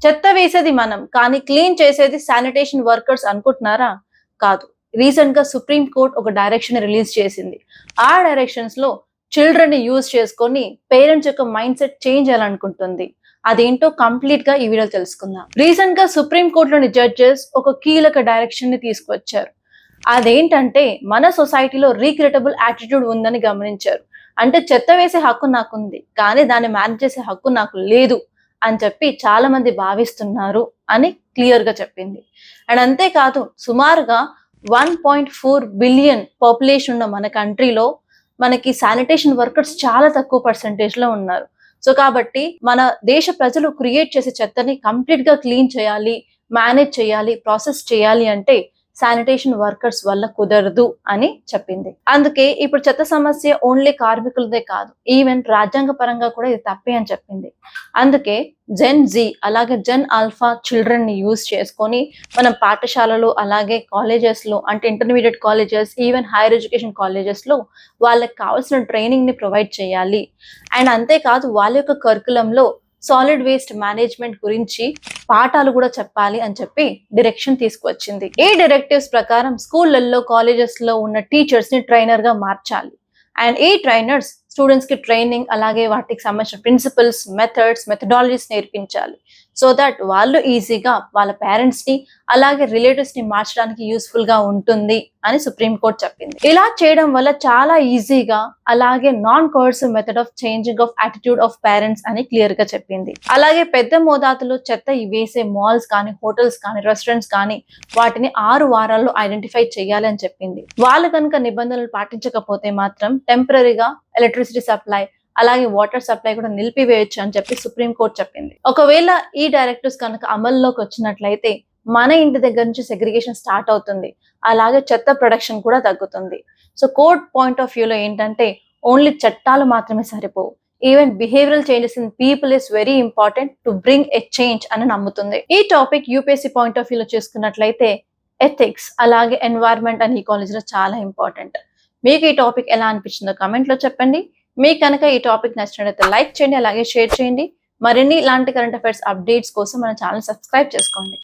చెత్త వేసేది మనం, కానీ క్లీన్ చేసేది శానిటేషన్ వర్కర్స్ అనుకుంటున్నారా? కాదు. రీసెంట్ గా సుప్రీం కోర్ట్ ఒక డైరెక్షన్ రిలీజ్ చేసింది. ఆ డైరెక్షన్స్ లో చిల్డ్రన్ ని యూజ్ చేసుకొని పేరెంట్స్ యొక్క మైండ్ సెట్ చేంజ్ చేయాలనుకుంటుంది. అదేంటో కంప్లీట్ గా ఈ వీడియో తెలుసుకుందాం. రీసెంట్ గా సుప్రీం కోర్టులోని జడ్జెస్ ఒక కీలక డైరెక్షన్ ని తీసుకొచ్చారు. అదేంటంటే మన సొసైటీలో రీక్రియేటబుల్ యాటిట్యూడ్ ఉందని గమనించారు. అంటే చెత్త వేసే హక్కు నాకుంది, కానీ దాన్ని మేనేజ్ చేసే హక్కు నాకు లేదు అని చెప్పి చాలా మంది భావిస్తున్నారు అని క్లియర్ గా చెప్పింది. అండ్ అంతేకాదు, సుమారుగా 1.4 బిలియన్ పాపులేషన్ ఉన్న మన కంట్రీలో మనకి శానిటేషన్ వర్కర్స్ చాలా తక్కువ పర్సెంటేజ్ లో ఉన్నారు. సో కాబట్టి మన దేశ ప్రజలు క్రియేట్ చేసే చెత్తని కంప్లీట్ గా క్లీన్ చేయాలి, మేనేజ్ చేయాలి, ప్రాసెస్ చేయాలి అంటే శానిటేషన్ వర్కర్స్ వల్ల కుదరదు అని చెప్పింది. అందుకే ఇప్పుడు చెత్త సమస్య ఓన్లీ కార్మికులదే కాదు, ఈవెన్ రాజ్యాంగ పరంగా కూడా ఇది తప్పే అని చెప్పింది. అందుకే జెన్ జీ అలాగే జెన్ ఆల్ఫా చిల్డ్రన్ ని యూజ్ చేసుకొని మనం పాఠశాలలు అలాగే కాలేజెస్ లో, అంటే intermediate colleges, even higher education colleges లో వాళ్ళకి కావాల్సిన ట్రైనింగ్ ని ప్రొవైడ్ చేయాలి. అండ్ అంతేకాదు వాళ్ళ యొక్క కరికులంలో సాలిడ్ వేస్ట్ మేనేజ్మెంట్ గురించి పాఠాలు కూడా చెప్పాలి అని చెప్పి డైరెక్షన్ తీసుకువచ్చింది. ఈ డైరెక్టివ్స్ ప్రకారం స్కూళ్ళల్లో, కాలేజెస్ లో ఉన్న టీచర్స్ ని ట్రైనర్ గా మార్చాలి. అండ్ ఈ ట్రైనర్స్ స్టూడెంట్స్ కి ట్రైనింగ్ అలాగే వాటికి సంబంధించిన ప్రిన్సిపల్స్, మెథడ్స్, మెథడాలజీస్ నేర్పించాలి. సో దట్ వాళ్ళు ఈజీగా వాళ్ళ పేరెంట్స్ ని అలాగే రిలేటివ్స్ ని మార్చడానికి యూస్ఫుల్ గా ఉంటుంది అని సుప్రీం కోర్ట్ చెప్పింది. ఇలా చేయడం వల్ల చాలా ఈజీగా అలాగే non coercive method of changing of attitude of parents అని క్లియర్ గా చెప్పింది. అలాగే పెద్ద మోతాదులో చెత్త వేసే మాల్స్ కానీ, హోటల్స్ కానీ, రెస్టారెంట్స్ కానీ వాటిని 6 వారాల్లో ఐడెంటిఫై చేయాలి అని చెప్పింది. వాళ్ళు కనుక నిబంధనలు పాటించకపోతే మాత్రం టెంపరీగా ఎలక్ట్రిసిటీ సప్లై అలాగే వాటర్ సప్లై కూడా నిలిపివేయచ్చు అని చెప్పి సుప్రీం కోర్ట్ చెప్పింది. ఒకవేళ ఈ డైరెక్టివ్స్ కనుక అమల్లోకి వచ్చినట్లయితే మన ఇంటి దగ్గర నుంచి సెగ్రిగేషన్ స్టార్ట్ అవుతుంది, అలాగే చెత్త ప్రొడక్షన్ కూడా తగ్గుతుంది. సో కోర్ట్ పాయింట్ ఆఫ్ వ్యూలో ఏంటంటే ఓన్లీ చట్టాలు మాత్రమే సరిపోవు, even behavioural changes in people is very important to bring a change అని నమ్ముతుంది. ఈ టాపిక్ యూపీఎస్సీ పాయింట్ ఆఫ్ వ్యూలో చూసుకున్నట్లయితే ఎథిక్స్ అలాగే ఎన్వైరన్మెంట్ అండ్ ఈకాలజీలో చాలా ఇంపార్టెంట్. మీకు ఈ టాపిక్ ఎలా అనిపించిందో కమెంట్ లో చెప్పండి. మీకు కనుక ఈ టాపిక్ నచ్చినట్లయితే లైక్ చేయండి, అలాగే షేర్ చేయండి. మరిన్ని ఇలాంటి కరెంట్ అఫైర్స్ అప్డేట్స్ కోసం మన ఛానల్ సబ్స్క్రైబ్ చేసుకోండి.